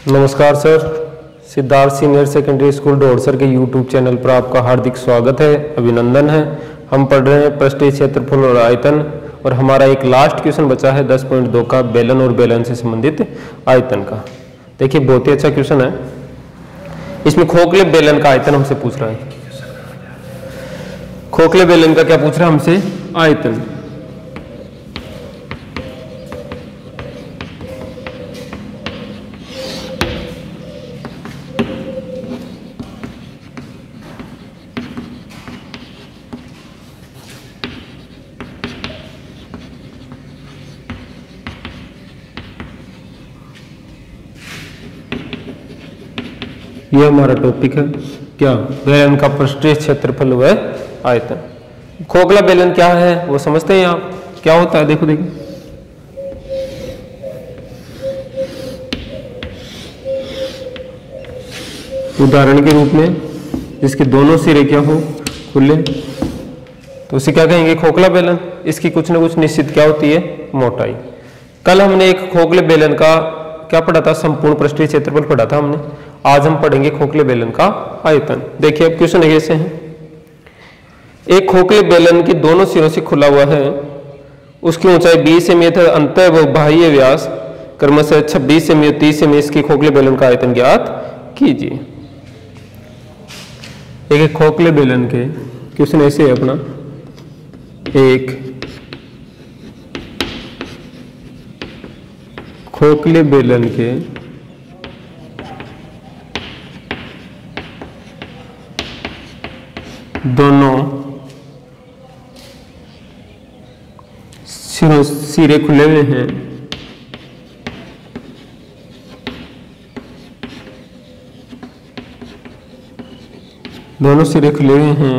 नमस्कार sir, Siddharth senior secondary school Dhodsar के YouTube channel पर आपका हार्दिक स्वागत है, अभिनंदन है। हम पढ़ रहे हैं पृष्ठीय क्षेत्रफल और आयतन, और हमारा एक लास्ट क्वेश्चन बचा है 10.2 का बेलन और बेलन से संबंधित आयतन का। देखिए बहुत ही अच्छा क्वेश्चन है। इसमें खोखले बेलन का आयतन हमसे पूछ रहा है। खोखले बेलन का क्या पूछ रहा है हमसे? आयतन। यह हमारा टॉपिक है। क्या? बेलन का पृष्ठीय क्षेत्रफल व आयतन। खोखला बेलन क्या है वो समझते हैं आप? क्या होता है देखो देखिए। उदाहरण के रूप में जिसके दोनों सिरे क्या हो? खुले, तो उसे क्या कहेंगे? खोखला बेलन। इसकी कुछ ना कुछ निश्चित क्या होती है? मोटाई। कल हमने एक खोखले बेलन का क्या पढ़ा था? संपूर्ण पृष्ठीय क्षेत्रफल पढ़ा था हमने। आज हम पढ़ेंगे खोखले बेलन का आयतन। देखिए अब क्वेश्चन ऐसे है। एक खोखले बेलन के दोनों सिरों से खुला हुआ है, उसकी ऊंचाई 20 सेमी है, अंतः व बाह्य व्यास क्रमशः 26 सेमी और 30 सेमी। इसकी खोखले बेलन का आयतन ज्ञात कीजिए। एक खोखले बेलन के क्वेश्चन ऐसे है अपना। एक खोखले बेलन के दोनों सिरे खुले हुए हैं, दोनों सिरे खुले हुए हैं,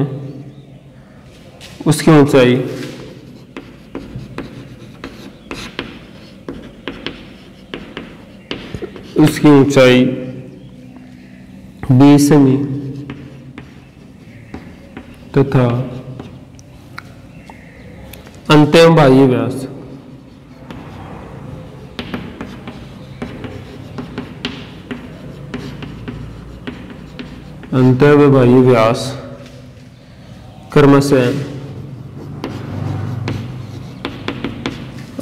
उसकी ऊंचाई उसकी ऊंचाई 20 सेमी तथा अंत्य बाह्य व्यास अंत्य व बाह्य व्यास क्रमशः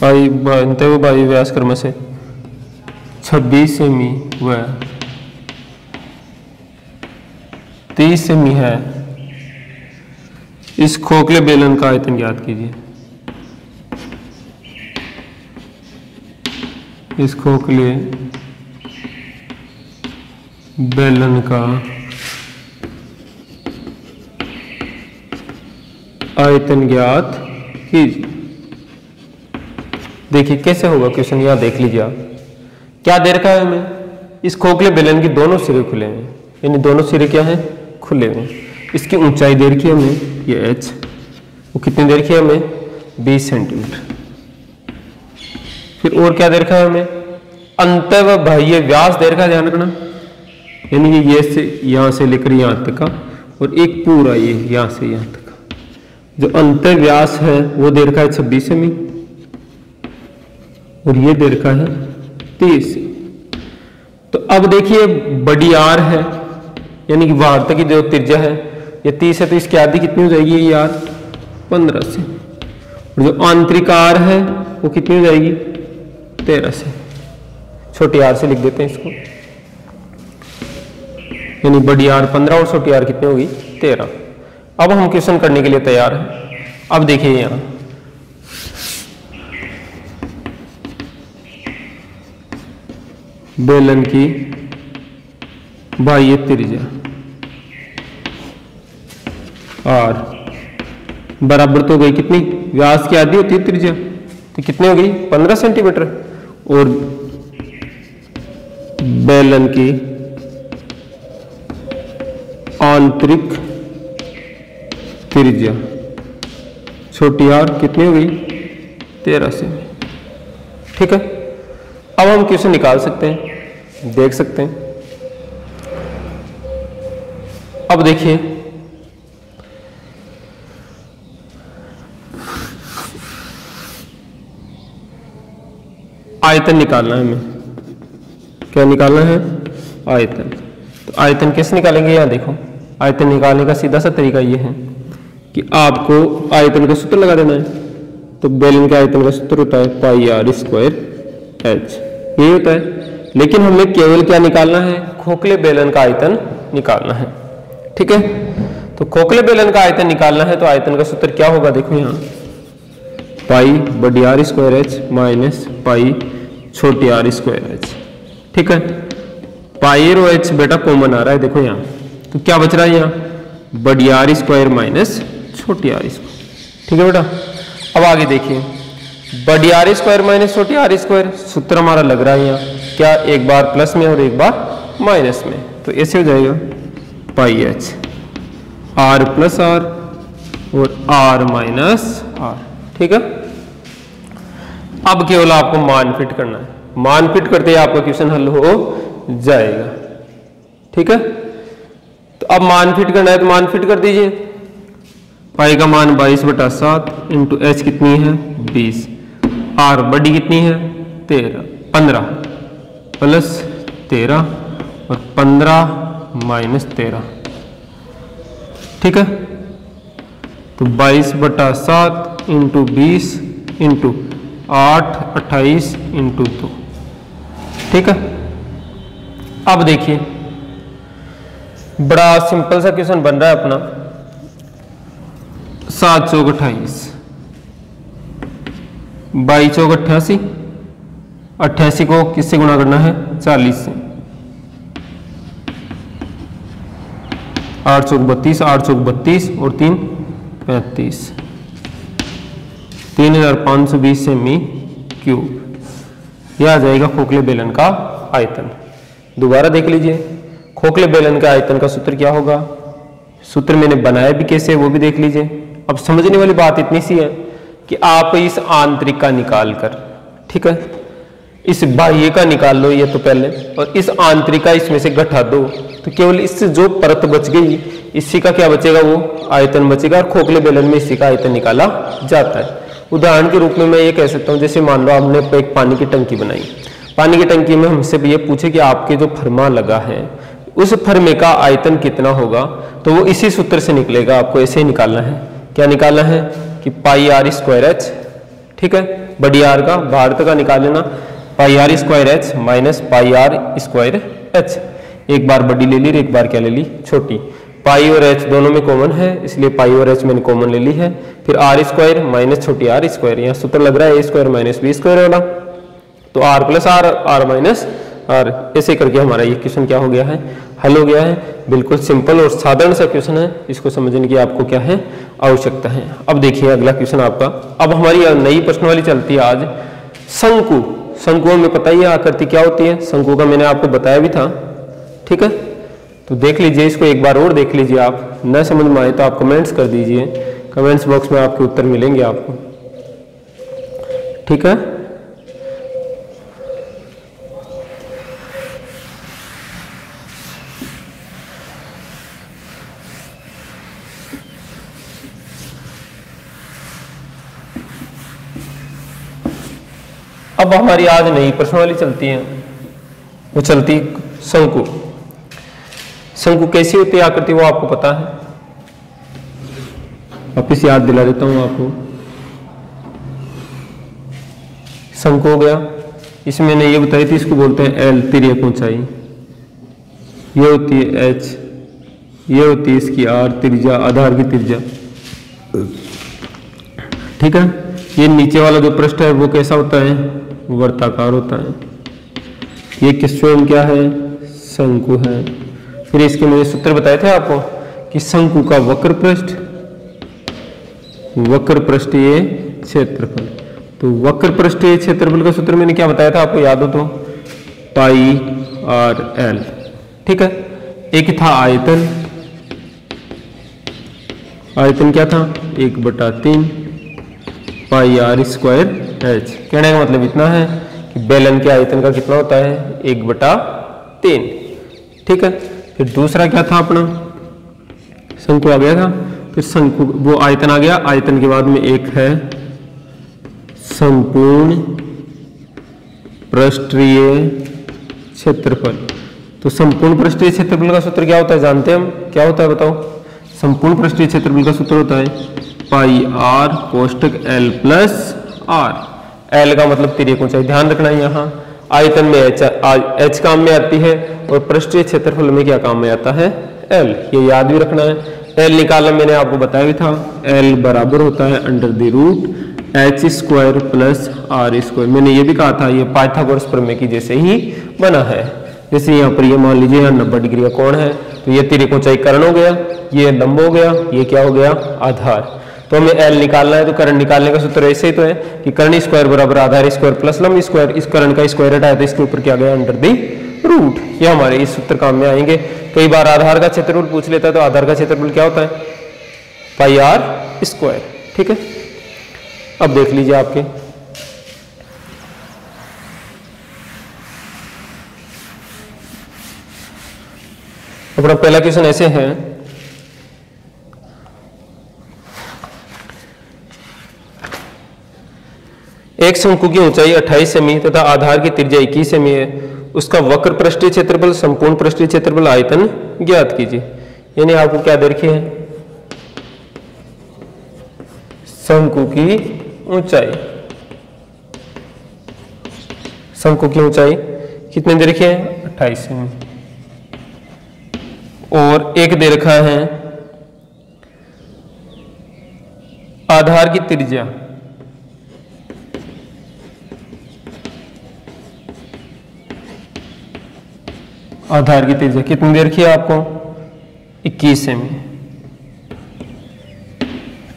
अंत्य व बाह्य व्यास क्रमशः 26 सेमी व 30 सेमी है। इस खोखले बेलन का आयतन ज्ञात कीजिए। इस खोखले बेलन का आयतन ज्ञात कीजिए। देखिए कैसे होगा क्वेश्चन, यहां देख लीजिए आप। क्या दे रखा है हमें? इस खोखले बेलन के दोनों सिरे खुले हैं, यानी दोनों सिरे क्या हैं? खुले हुए हैं। इसकी ऊंचाई दे रखी है हमें, ये h, वो कितनी दे रखी है हमें? 20 सेंटीमीटर। फिर और क्या दे रखा है हमें? अंत्य व बाह्य व्यास दे रखा है, ध्यान रखना, यानी कि ये से यहां से लेकर यहां तक का, और एक पूरा ये यहां से यहां तक का। जो अंत्य व्यास है वो दे रखा है 26 सेमी, और ये दे रखा है 30। तो अब देखिए बड़ी आर है, यानी कि बाहर तक की जो त्रिज्या है ये 30 है, तो इसकी आधी कितनी हो जाएगी? ये यार 15 से। और जो आंतरिक आर है वो कितनी हो जाएगी? 13 से। छोटी आर से लिख देते हैं इसको, यानी बड़ी आर 15 और छोटी आर कितनी होगी? 13। अब हम क्वेश्चन करने के लिए तैयार हैं। अब देखिए यहां बेलन की बाह्य त्रिज्या आर बराबर तो हो गई कितनी? व्यास की आधी होती है त्रिज्या, तो कितनी हो गई? 15 सेंटीमीटर। और बेलन की आंतरिक त्रिज्या छोटी आर कितनी हो गई? 13 सेमी। ठीक है, अब हम क्वेश्चन निकाल सकते हैं, देख सकते हैं। अब देखिए आयतन निकालना है हमें। क्या निकालना है? आयतन। तो आयतन कैसे निकालेंगे? यहाँ देखो, आयतन निकालने का सीधा सा तरीका ये है कि आपको आयतन का सूत्र लगा देना है। तो बेलन के आयतन का सूत्र होता है पाई आर स्क्वायर एच, यही होता है। लेकिन हमें केवल क्या निकालना है? खोखले बेलन का आयतन निकालना है। ठीक है, तो खोखले बेलन का आयतन निकालना है तो आयतन का सूत्र क्या होगा? देखो यहाँ पाई बड़ी R square H minus pi छोटी आर स्क्वायर एच। ठीक है, पाई और एच बेटा कॉमन आ रहा है, देखो यहाँ, तो क्या बच रहा है? यहाँ बड़ी आर स्क्वायर माइनस छोटी आर स्क्वायर। ठीक है बेटा, अब आगे देखिए, बड़ी आर स्क्वायर माइनस छोटी आर स्क्वायर, सूत्र हमारा लग रहा है यहाँ क्या, एक बार प्लस में और एक बार माइनस में, तो ऐसे हो जाएगा पाई एच आर प्लस आर और आर माइनस आर। ठीक है, अब केवल आपको मान फिट करना है, मान फिट करते ही आपका क्वेश्चन हल हो जाएगा। ठीक है, तो अब मान फिट करना है तो मान फिट कर दीजिए। पाई का मान 22/7 इंटू एच कितनी है? 20, आर बड़ी कितनी है? 15 प्लस 13 और 15 माइनस 13। ठीक है, तो 22/7 इंटू 20 इंटू 8 28 इंटू 2। ठीक है, अब देखिए बड़ा सिंपल सा क्वेश्चन बन रहा है अपना। 7 चौक 28, 22 चौक 88, 88 को किससे गुणा करना है? 40 से। 8 चौक 32, 8 चौक 32 और 3 35, 3520 सेमी क्यूब। यह आ जाएगा खोखले बेलन का आयतन। दोबारा देख लीजिए, खोखले बेलन का आयतन का सूत्र क्या होगा? सूत्र मैंने बनाया भी कैसे वो भी देख लीजिए। अब समझने वाली बात इतनी सी है कि आप इस आंतरिक का निकाल कर, ठीक है, इस बाह्य का निकाल लो ये तो पहले, और इस आंतरिक का इसमें से घटा दो, तो केवल इससे जो परत बच गई इसी का क्या बचेगा? वो आयतन बचेगा, और खोखले बेलन में इसी का आयतन निकाला जाता है। उदाहरण के रूप में मैं ये कह सकता हूँ, जैसे मान लो आपने एक पानी की टंकी बनाई, पानी की टंकी में हमसे ये पूछे कि आपके जो फरमा लगा है उस फर्मे का आयतन कितना होगा, तो वो इसी सूत्र से निकलेगा। आपको ऐसे ही निकालना है। क्या निकालना है? कि पाई आर स्क्वायर एच, ठीक है, बड़ी आर का भार का निकाल लेना, pi R square H minus pi R square H. एक बार बड़ी ले ली, एक बार क्या ले ली? छोटी। पाई और एच दोनों में कॉमन है, इसलिए पाई और एच मैंने कॉमन ले ली है। फिर आर स्क्वायर माइनस छोटी आर स्क्वायर, यहाँ सूत्र लग रहा है A square minus B square वाला, तो R plus R, R minus R, ऐसे करके हमारा ये क्वेश्चन क्या हो गया है? हल हो गया है। बिल्कुल सिंपल और साधारण सा क्वेश्चन है, इसको समझने की आपको क्या है? आवश्यकता है। अब देखिए अगला क्वेश्चन आपका, अब हमारी नई प्रश्न वाली चलती है आज शंकु। शंकुओं में पता ही है आकृति क्या होती है, शंकु का मैंने आपको बताया भी था। ठीक है, तो देख लीजिए इसको एक बार और देख लीजिए। आप न समझ में आए तो आप कमेंट्स कर दीजिए, कमेंट्स बॉक्स में आपके उत्तर मिलेंगे आपको। ठीक है, अब हमारी आज नई प्रश्नावली चलती है, वो चलती शंकु। शंकु कैसी होती है आकृति वो आपको पता है, वापिस याद दिला देता हूं आपको। शंकु हो गया, इसमें मैंने ये बताई थी, इसको बोलते हैं एल, तिर्यक ऊंचाई। ये होती है एच, ये होती है इसकी आर, त्रिज्या, आधार की त्रिज्या। ठीक है, ये नीचे वाला जो पृष्ठ है वो कैसा होता है? वर्ताकार होता है। ये किस स्वयं क्या है? शंकु है। फिर इसके मैंने सूत्र बताए थे आपको कि शंकु का वक्र पृष्ठ, वक्र पृष्ठ ये क्षेत्रफल, तो वक्र पृष्ठ ये क्षेत्रफल का सूत्र मैंने क्या बताया था आपको याद हो तो? पाई आर एल। ठीक है, एक था आयतन, आयतन क्या था? 1/3 पाई आर स्क्वायर एच। कहने का मतलब इतना है कि बेलन के आयतन का कितना होता है? 1/3। ठीक है, फिर दूसरा क्या था अपना? शंकु आ गया था, फिर शंकु वो आयतन आ गया, आयतन के बाद में एक है संपूर्ण पृष्ठीय क्षेत्रफल। तो संपूर्ण पृष्ठीय क्षेत्रफल का सूत्र क्या होता है, जानते हैं हम, क्या होता है बताओ। संपूर्ण पृष्ठीय क्षेत्रफल का सूत्र होता है पाई आर कोष्टक एल प्लस आर। एल का मतलब तिर्यक ऊंचाई, ध्यान रखना है यहाँ आयतन में एच काम में आती है और पृष्ठीय क्षेत्रफल में क्या काम में आता है, एल, ये याद भी रखना है। एल निकालना मैंने आपको बताया भी था, एल बराबर होता है under the root H square plus R square. मैंने ये भी कहा था ये पाइथागोरस प्रमेय की जैसे ही बना है। जैसे यहाँ पर ये मान लीजिए यहाँ 90 डिग्री का कोण है, तो ये तिर्यक ऊंचाई कर्ण हो गया, ये लंब हो गया, ये क्या हो गया, आधार। तो हमें एल निकालना है, तो कर्ण निकालने का सूत्र ऐसे ही तो है कि कर्ण स्क्वायर बराबर आधार स्क्वायर प्लस लंब स्क्वायर। इस कर्ण का स्क्वायर हटाया तो इसके ऊपर क्या गया, अंडर दी रूट। ये हमारे इस सूत्र काम में आएंगे। कई बार आधार का क्षेत्रफल पूछ लेता है, तो आधार का क्षेत्रफल क्या होता है, पाई आर स्क्वायर। ठीक है, अब देख लीजिए आपके अपना पहला क्वेश्चन ऐसे है, एक शंकु की ऊंचाई 28 सेमी तथा आधार की त्रिज्या 21 सेमी है, उसका वक्र पृष्ठीय क्षेत्रफल संपूर्ण पृष्ठीय क्षेत्रफल आयतन ज्ञात कीजिए। यानी आपको क्या दे रखी है, शंकु की ऊंचाई, शंकु की ऊंचाई कितने दे रखी है, 28 सेमी, और एक दे रखा है आधार की त्रिज्या, आधार की त्रिज्या कितनी दे रखी है आपको, 21 सेमी।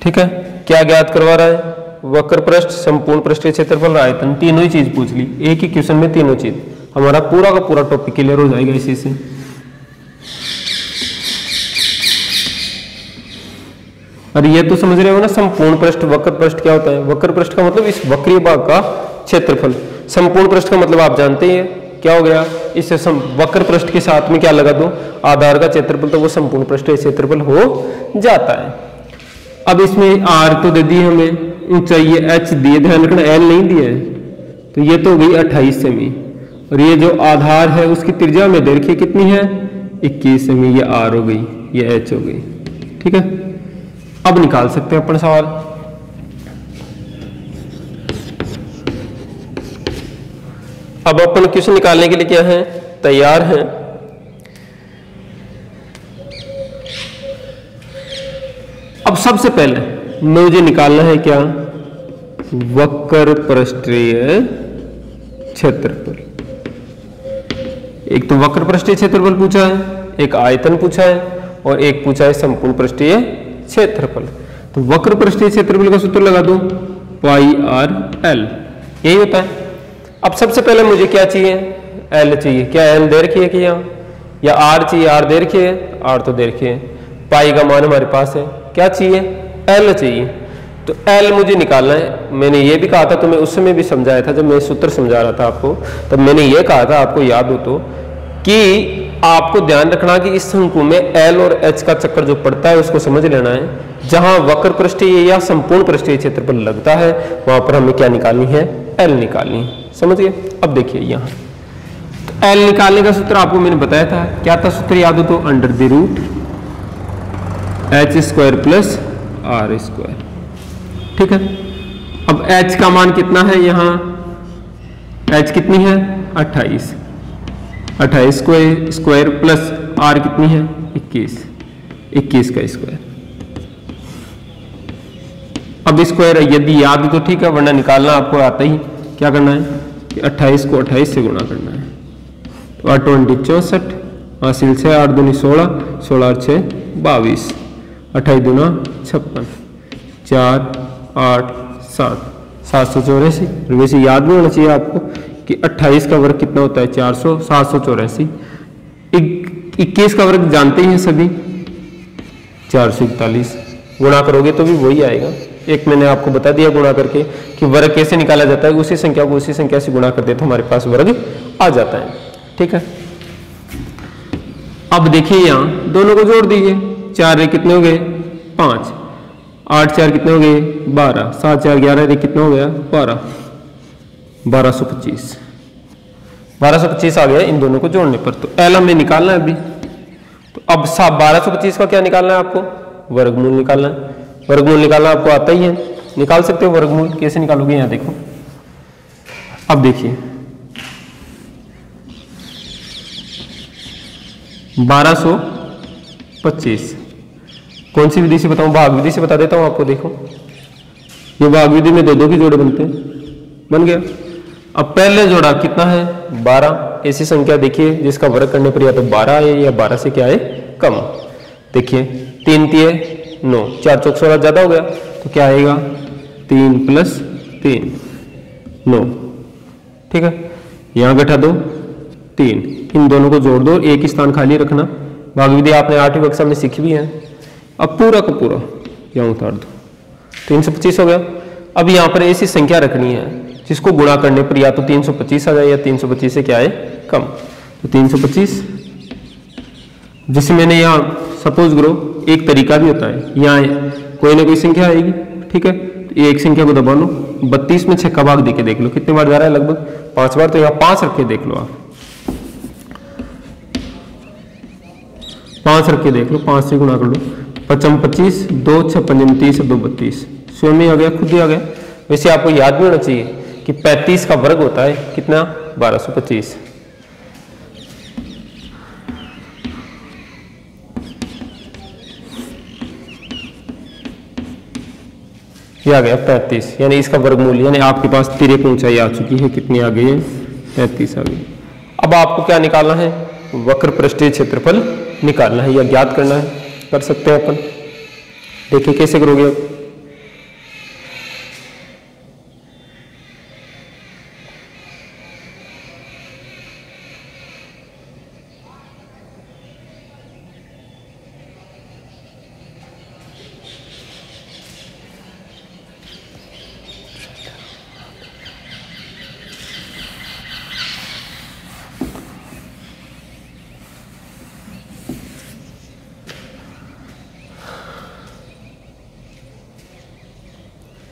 ठीक है, क्या ज्ञात करवा रहा है, वक्र पृष्ठ, संपूर्ण पृष्ठीय क्षेत्रफल, आयतन, तीनों ही चीज पूछ ली एक ही क्वेश्चन में, तीनों चीज। हमारा पूरा का पूरा टॉपिक क्लियर हो जाएगा इसी से। और ये तो समझ रहे हो ना, संपूर्ण पृष्ठ, वक्र पृष्ठ क्या होता है, वक्र पृष्ठ का मतलब इस वक्रीय भाग का क्षेत्रफल, संपूर्ण पृष्ठ का मतलब आप जानते ही हैं क्या हो गया, इससे वक्र पृष्ठ के साथ में क्या लगा दो, आधार का क्षेत्रफल, तो वो संपूर्ण पृष्ठीय क्षेत्रफल हो जाता है। अब इसमें आर तो दे दी हमें, ऊंचाई ये एच दिए, ध्यान रखना एल नहीं दिया है, तो ये तो हो गई 28 सेमी, और ये जो आधार है उसकी त्रिज्या में दे रखी कितनी है, 21 सेमी, ये आर हो गई, ये एच हो गई। ठीक है, अब निकाल सकते हैं अपन सवाल। अब अपन क्वेश्चन निकालने के लिए क्या है, तैयार हैं। अब सबसे पहले मुझे निकालना है क्या, वक्र पृष्ठीय क्षेत्रफल। एक तो वक्र पृष्ठीय क्षेत्रफल पूछा है, एक आयतन पूछा है, और एक पूछा है संपूर्ण पृष्ठीय क्षेत्रफल। तो वक्र पृष्ठीय क्षेत्रफल का सूत्र लगा दो, पाई आर एल, यही होता है। अब सबसे पहले मुझे क्या चाहिए, एल चाहिए। क्या एल दे रखी है कि यहाँ, या आर चाहिए, आर दे रखी है, आर तो दे रखी है। पाई का मान हमारे पास है, क्या चाहिए, एल चाहिए। तो एल मुझे निकालना है। मैंने ये भी कहा था, तो मैं उस समय भी समझाया था, जब मैं सूत्र समझा रहा था आपको, तब मैंने ये कहा था, आपको याद हो तो, कि आपको ध्यान रखना कि इस शंकु में एल और एच का चक्कर जो पड़ता है उसको समझ लेना है। जहां वक्र पृष्ठीय या संपूर्ण पृष्ठीय क्षेत्रफल लगता है वहां पर हमें क्या निकालनी है, एल निकालनी है। समझ गए। अब देखिए यहाँ तो एल निकालने का सूत्र आपको मैंने बताया था, क्या था सूत्र, याद हो तो, under the root H square plus R square. ठीक है, अब एच का मान कितना है, यहाँ एच कितनी है, 28, 28 स्क्वायर प्लस आर कितनी है, 21, 21 का स्क्वायर। अब स्क्वायर यदि याद तो ठीक है, वरना निकालना आपको आता ही। क्या करना है कि 28 को 28 से गुणा करना है, तो 8 20 64, हासिल से 8 दूनी 16, 16 और 6 22, 28 दूना 56, 4 8 7, 784। वैसे याद भी होना चाहिए आपको कि 28 का वर्ग कितना होता है, 400, 784। 21 का वर्ग जानते ही हैं सभी, 441। गुणा करोगे तो भी वही आएगा। एक मैंने आपको बता दिया गुणा करके कि वर्ग कैसे निकाला जाता है, उसी संख्या को उसी संख्या से गुणा कर दे तो हमारे पास वर्ग आ जाता है। ठीक है, अब देखिए यहाँ दोनों को जोड़ दीजिए, 4 कितने हो गए, 5, 8 4 कितने हो गए, 12, 7 4 11 कितना हो गया, 12, 1225। 1225 आ गया इन दोनों को जोड़ने पर। तो एल हमें निकालना है अभी। तो अब 1225 का क्या निकालना है आपको? वर्गमूल निकालना है। वर्गमूल निकालना आपको आता ही है, निकाल सकते हो वर्गमूल। कैसे निकालोगे? यहाँ देखो, अब देखिए 1225 कौन सी विधि से बताऊं? भाग विधि से बता देता हूं आपको। देखो ये भाग विधि में दो दो के जोड़े बनते हैं, बन गया। अब पहले जोड़ा कितना है? 12। ऐसी संख्या देखिए जिसका वर्ग करने पर या तो 12 है या 12 से क्या है कम। देखिए 3 तिये 9, 4 चौक 16 ज्यादा हो गया, तो क्या आएगा? 3 + 3 9। ठीक है, यहां बैठा दो 3, इन दोनों को जोड़ दो, एक स्थान खाली रखना। भाग विधि आपने 8वीं कक्षा में सीखी भी है। अब पूरा का पूरा यहां उतार दो, 325 हो गया। अब यहां पर ऐसी संख्या रखनी है जिसको गुणा करने पर या तो 325 आ जाए या 325 से क्या है कम। तो 325, जिसे मैंने यहाँ सपोज करो, एक तरीका भी होता है, यहाँ कोई ना कोई संख्या आएगी। ठीक है, तो एक संख्या को दबा लो, 32 में 6 का भाग देके देख लो कितने बार जा रहा है? लगभग 5 बार। तो यहाँ 5 रख के देख लो आप, 5 रख के देख लो, 5 से गुणा कर लो। 5 25, 2 6 5 30, 2 32, स्वयं ही आ गया, खुद ही आ गया। वैसे आपको याद भी होना चाहिए कि 35 का वर्ग होता है कितना? 1225। ये आ गया 35, यानी इसका वर्गमूल, यानी आपके पास तिर्यक ऊंचाई आ चुकी है। कितनी आ गई है? 35 आ गई। अब आपको क्या निकालना है? वक्र पृष्ठीय क्षेत्रफल निकालना है या ज्ञात करना है। कर सकते हैं अपन, देखिए कैसे करोगे अब।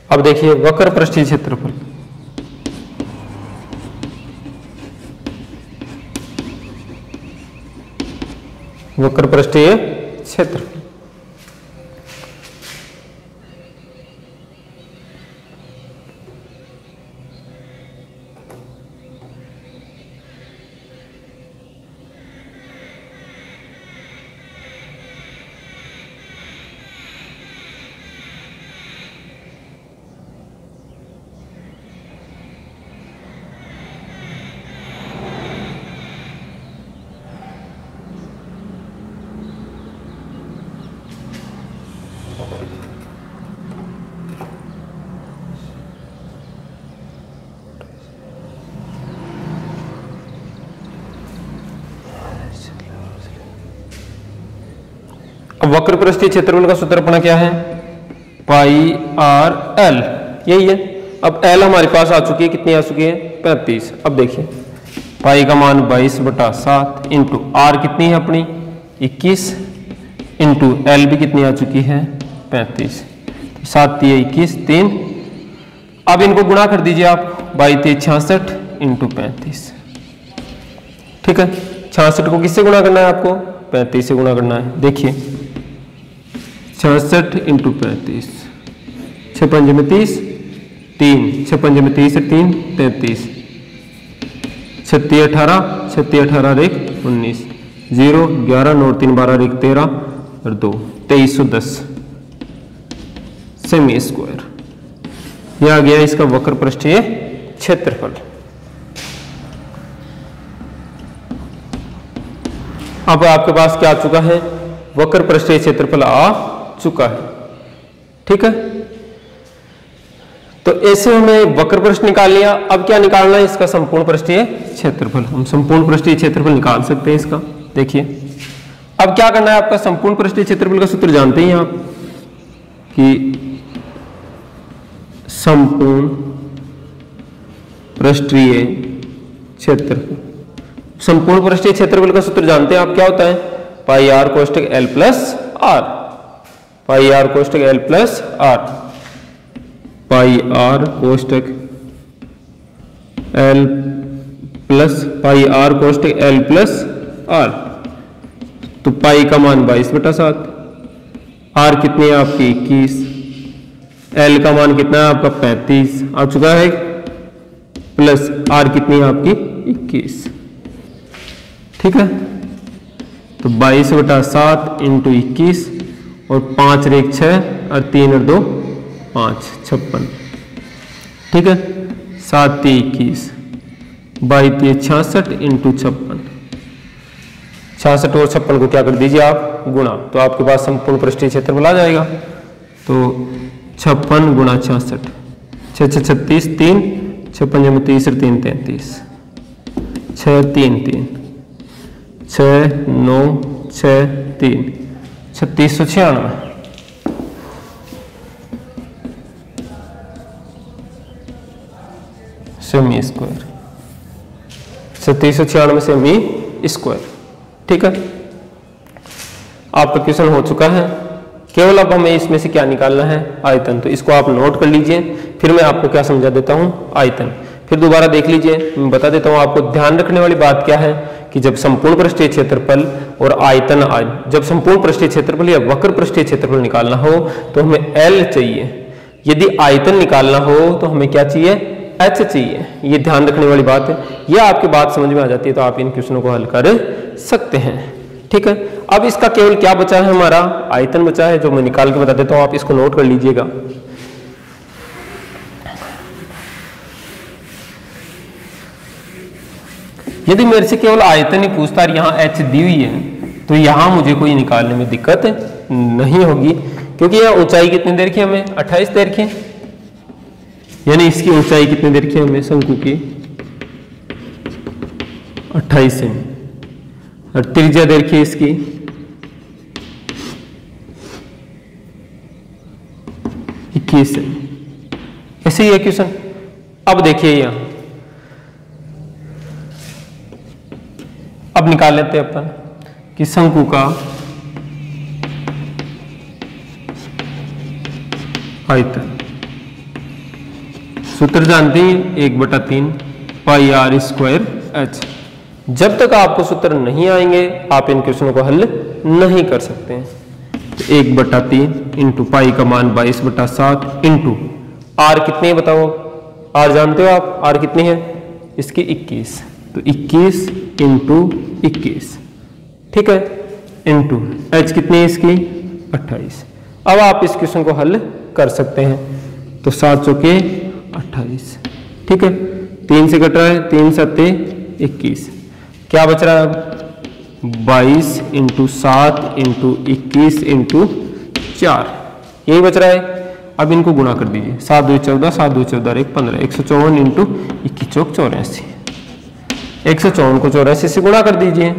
अब देखिए वक्र पृष्ठीय क्षेत्रफल, वक्र पृष्ठीय क्षेत्रफल। अब वक्र पृष्ठीय क्षेत्रफल का सूत्र अपना क्या है? पाई आर एल, यही है। अब एल हमारे पास आ चुकी है, कितनी आ चुकी है? 35। अब देखिए पाई का मान 22/7 इंटू आर कितनी है अपनी? 21 इंटू एल भी कितनी आ चुकी है? 35। 7 × 21 3। अब इनको गुणा कर दीजिए आप, 22 × 66 इंटू 35। ठीक है, 66 को किससे गुणा करना है आपको? 35 से गुणा करना है। देखिए 66 इंटू 35, 6 × 5 = 30, 3 6 × 5 = 30 से 3 33, 36 18, 36 18 × 1 19, 0 11 9 3 12 × 1 13 और 2 2310 सेमी स्क्वायर। यह आ गया इसका वक्र पृष्ठीय क्षेत्रफल। अब आपके पास क्या आ चुका है? वक्र पृष्ठीय क्षेत्रफल आ चुका है। ठीक है, तो ऐसे हमें वक्र पृष्ठ निकाल लिया। अब क्या निकालना है? इसका संपूर्ण पृष्ठीय क्षेत्रफल। हम संपूर्ण पृष्ठीय क्षेत्रफल निकाल सकते हैं इसका। देखिए अब क्या करना है आपका? संपूर्ण पृष्ठीय क्षेत्रफल का सूत्र जानते हैं आप कि संपूर्ण पृष्ठीय क्षेत्रफल, संपूर्ण पृष्ठीय क्षेत्रफल का सूत्र जानते हैं आप, क्या होता है? पाई आर कोष्टक L plus R, pi R कोष्टक L plus R, pi R कोष्टक एल प्लस पाई आर कोष्ट एल प्लस आर। तो पाई का मान 22/7, आर कितनी है आपकी 21, एल का मान कितना है आपका 35 आ चुका है, प्लस आर कितनी है आपकी 21। ठीक है, तो 22/7 इंटू 21 और 5 रेख 6 और 3 और 2 5, 56। ठीक है, 7 3 21, 22 3 66 इंटू 56। 66 और 56 को क्या कर दीजिए आप गुणा, तो आपके पास संपूर्ण पृष्ठीय क्षेत्रफल आ जाएगा। तो 56 गुणा 66, 6 6 36, 3 56 जब 30 और 3 33, 6 3 3, 6 9 6 3, 3696 सेमी स्क्वायर, 3696 सेमी स्क्वायर। ठीक है, आपका क्वेश्चन हो चुका है। केवल अब हमें इसमें से क्या निकालना है, आयतन। तो इसको आप नोट कर लीजिए, फिर मैं आपको क्या समझा देता हूं, आयतन। फिर दोबारा देख लीजिए, मैं बता देता हूं आपको। ध्यान रखने वाली बात क्या है कि जब संपूर्ण पृष्ठीय क्षेत्रफल और आयतन, जब संपूर्ण पृष्ठीय क्षेत्रफल या वक्र पृष्ठीय क्षेत्रफल निकालना हो तो हमें एल चाहिए। यदि आयतन निकालना हो तो हमें क्या चाहिए, एच चाहिए। ये ध्यान रखने वाली बात है। यह आपकी बात समझ में आ जाती है तो आप इन क्वेश्चनों को हल कर सकते हैं। ठीक है, अब इसका केवल क्या बचा है, हमारा आयतन बचा है, जो मैं निकाल के बता देता हूं, आप इसको नोट कर लीजिएगा। यदि मेरे से केवल आयतन ही पूछता है, यहां एच दी हुई है, तो यहां मुझे कोई निकालने में दिक्कत नहीं होगी, क्योंकि यह ऊंचाई कितनी देर की हमें 28 देर की, यानी इसकी ऊंचाई कितनी देर की हमें शंकु की 28 सेमी, और त्रिज्या देर की इसकी 21 सेमी। ऐसे ही है क्वेश्चन। अब देखिए यहां, अब निकाल लेते हैं अपन कि शंकु का आयतन। सूत्र जानते हैं 1/3 पाई आर स्क्वायर एच। जब तक आपको सूत्र नहीं आएंगे आप इन क्वेश्चनों को हल नहीं कर सकते हैं। तो 1/3 इंटू पाई का मान 22/7 इंटू आर कितनी है बताओ, आर जानते हो आप, आर कितनी है इसकी 21, तो 21 इंटू 21। ठीक है, इंटू एच कितनी है इसकी 28। अब आप इस क्वेश्चन को हल कर सकते हैं। तो 7 चौके 28। ठीक है, 3 से कट रहा है, 3 7 21, क्या बच रहा है अब 22 इंटू 7 इंटू 21 इंटू 4, यही बच रहा है। अब इनको गुणा कर दीजिए, 7 2 14, 7 2 14 1 15, 154 इंटू 21 चौक 84, 154 को 84 से गुणा कर दीजिए,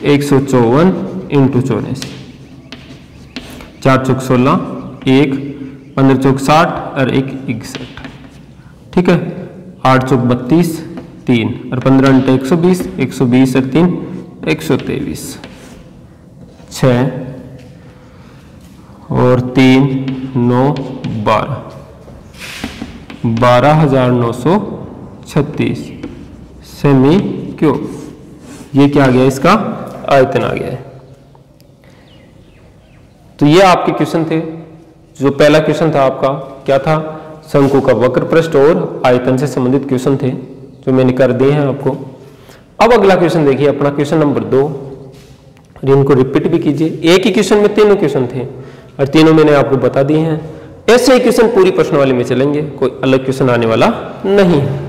154 इंटू 84, 4 चौक 16, 1 15 चौक 60 और 1 61। ठीक है, 8 चौक 32, 3 और 15 अंटे 120, 120 और 3 123, 6 और 3 9 12, 12,936 सेमी क्यूब। ये क्या आ गया, इसका आयतन आ गया है। तो ये आपके क्वेश्चन थे। जो पहला क्वेश्चन था आपका क्या था, शंकु का वक्र पृष्ठ और आयतन से संबंधित क्वेश्चन थे जो मैंने कर दिए हैं आपको। अब अगला क्वेश्चन देखिए, अपना क्वेश्चन नंबर 2, और इनको रिपीट भी कीजिए। एक ही क्वेश्चन में तीनों क्वेश्चन थे और तीनों मैंने आपको बता दिए हैं। ऐसे ही क्वेश्चन पूरी प्रश्नावली में चलेंगे, कोई अलग क्वेश्चन आने वाला नहीं है।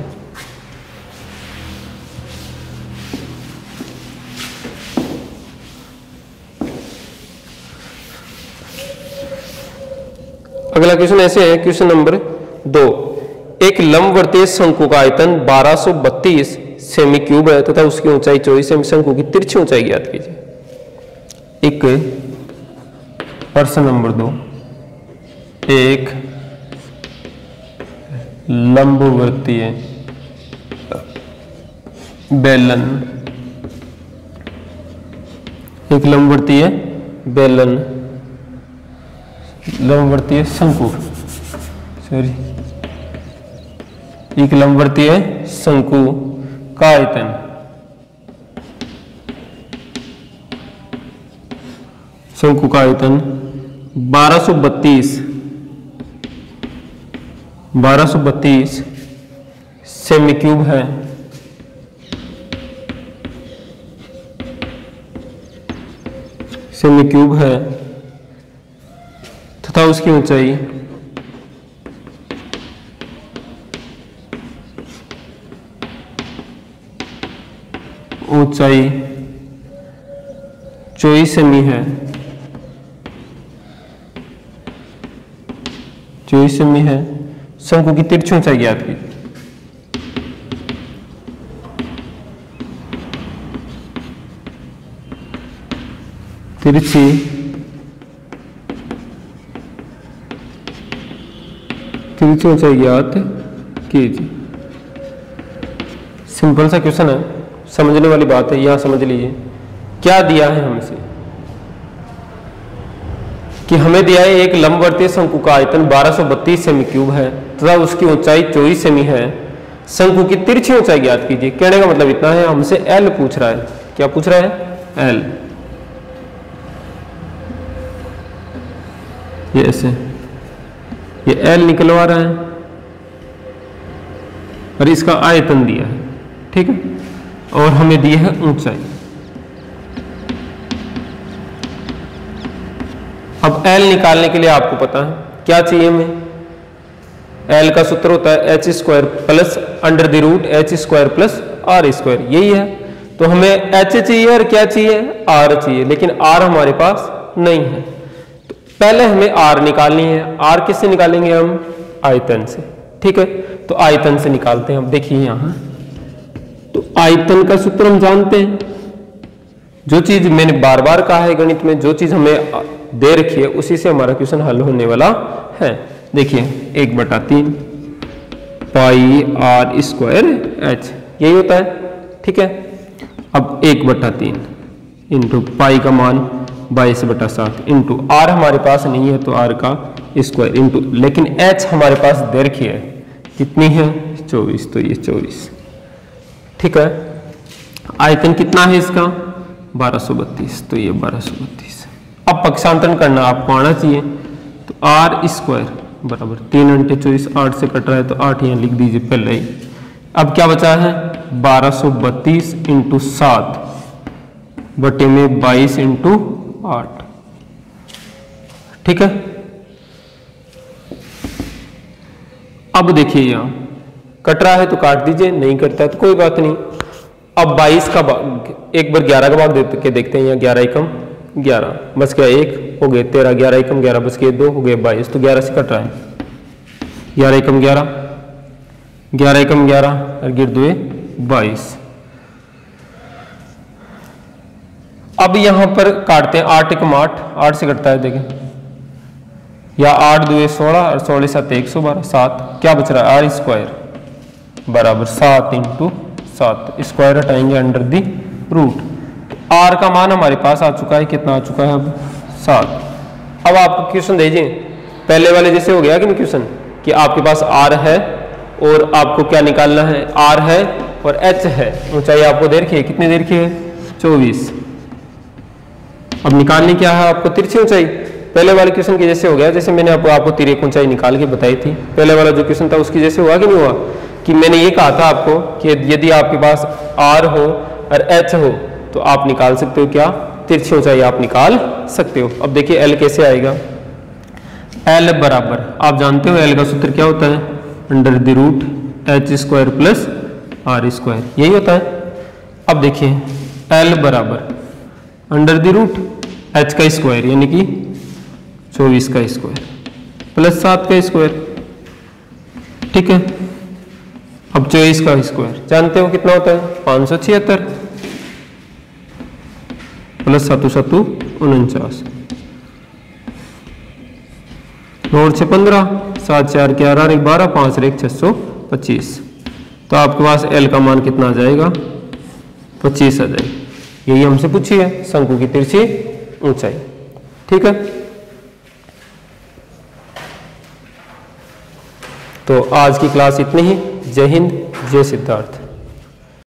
अगला क्वेश्चन ऐसे है, क्वेश्चन नंबर 2, एक लंबवर्तीय शंकु का आयतन 1232 सेमी क्यूब है तथा उसकी ऊंचाई 24 सेमी। शंकु की तिरछी ऊंचाई ज्ञात कीजिए। एक प्रश्न नंबर 2, एक लंबवर्तीय बेलन, एक लंबवर्तीय बेलन, लंबवर्तीय शंकु, सॉरी, एक लंबवर्तीय शंकु का आयतन शंकु का आयतन 1232 सेमी क्यूब है। सेमी क्यूब है तथा उसकी ऊंचाई ऊंचाई 24 सेमी है। 24 सेमी है। शंकु की तिरछी ऊंचाई ज्ञात की। तिरछी ऊंचाई ज्ञात कीजिए। सिंपल सा क्वेश्चन है, समझने वाली बात है। यहां समझ लीजिए क्या दिया है हमसे कि हमें दिया है एक लंबवर्तीय शंकु का आयतन 1232 सेमी क्यूब है तथा उसकी ऊंचाई 24 सेमी है। शंकु की तिरछी ऊंचाई ज्ञात कीजिए। कहने का मतलब इतना है, हमसे एल पूछ रहा है। क्या पूछ रहा है? एल। ये ऐसे ये एल निकलवा रहा है और इसका आयतन दिया है, ठीक है, और हमें दी है ऊंचाई। अब एल निकालने के लिए आपको पता है क्या चाहिए हमें? एल का सूत्र होता है H square plus under the root H square plus R square, यही है। तो हमें एच चाहिए और क्या चाहिए? आर चाहिए, लेकिन आर हमारे पास नहीं है। तो पहले हमें आर निकालनी है। आर किससे निकालेंगे हम? आयतन से, ठीक है। तो आयतन से निकालते हैं। अब देखिए यहां तो आयतन का सूत्र हम जानते हैं। जो चीज मैंने बार बार कहा है गणित में, जो चीज हमें दे रखी है उसी से हमारा क्वेश्चन हल होने वाला है। देखिए 1/3 पाई आर स्क्वायर एच, यही होता है, ठीक है। अब 1/3 इंटू पाई का मान 22/7 इंटू आर हमारे पास नहीं है तो आर का स्क्वायर इंटू, लेकिन एच हमारे पास दे रखी है, कितनी है? 24, तो ये 24, ठीक है। आयतन कितना है इसका? 1232, तो ये 1232। अब पक्षांतरण करना आपको आना चाहिए। तो आर स्क्वायर बराबर 3 × 24, 8 से कट रहा है तो 8 यहाँ लिख दीजिए पहले ही। अब क्या बचा है? 1232 इंटू 7 बटे में 22 इंटू 8, ठीक है। अब देखिए यहां कट रहा है तो काट दीजिए, नहीं कटता है तो कोई बात नहीं। अब 22 का एक बार 11 का भाग दे के देखते हैं। यहाँ 11 एकम 11 बच गया 1 हो गए 13, 11 एकम 11 बच गए 2 हो गए 22, तो 11 से कट रहा है। 11 एकम 11, 11 एकम 11 और गिर दुए 22। अब यहां पर काटते हैं 8 एकम 8, 8 से कटता है देखें, या 8 दुए 16 और 16 7 112, 7 क्या बच रहा है? आर स्क्वायर बराबर 7 इंटू 7, स्क्वायर हटाएंगे अंडर दी रूट। आर का मान हमारे पास आ चुका है, कितना आ चुका है? अब 7। अब आपको क्वेश्चन दीजिए पहले वाले जैसे हो गया कि नहीं क्वेश्चन, कि आपके पास आर है और आपको क्या निकालना है? आर है और एच है, ऊंचाई आपको दे रखी है, कितनी दे रखी है? 24। अब निकालनी क्या है आपको? तिरछी ऊंचाई। पहले वाले क्वेश्चन के जैसे हो गया, जैसे मैंने आपको तिरछी ऊंचाई निकाल के बताई थी। पहले वाला जो क्वेश्चन था उसकी जैसे हुआ कि नहीं हुआ? कि मैंने ये कहा था आपको कि यदि आपके पास आर हो और एच हो तो आप निकाल सकते हो क्या? तिरछी ऊंचाई आप निकाल सकते हो। अब देखिए एल कैसे आएगा? एल बराबर आप जानते हो एल का सूत्र क्या होता है? Under the root H square plus R square, यही होता है। अब देखिए एल बराबर अंडर द रूट एच का स्क्वायर यानी कि 24 का स्क्वायर प्लस 7 का स्क्वायर, ठीक है। अब 24 का स्क्वायर जानते हो कितना होता है? 576 प्लस 7 7 49, 9 6 15, 7 4 11 12, 5 1 625। तो आपके पास एल का मान कितना आ जाएगा? 25 आ जाएगा। यही हमसे पूछी है शंकु की तिरछी ऊंचाई, ठीक है। तो आज की क्लास इतनी ही। जय हिंद, जय सिद्धार्थ।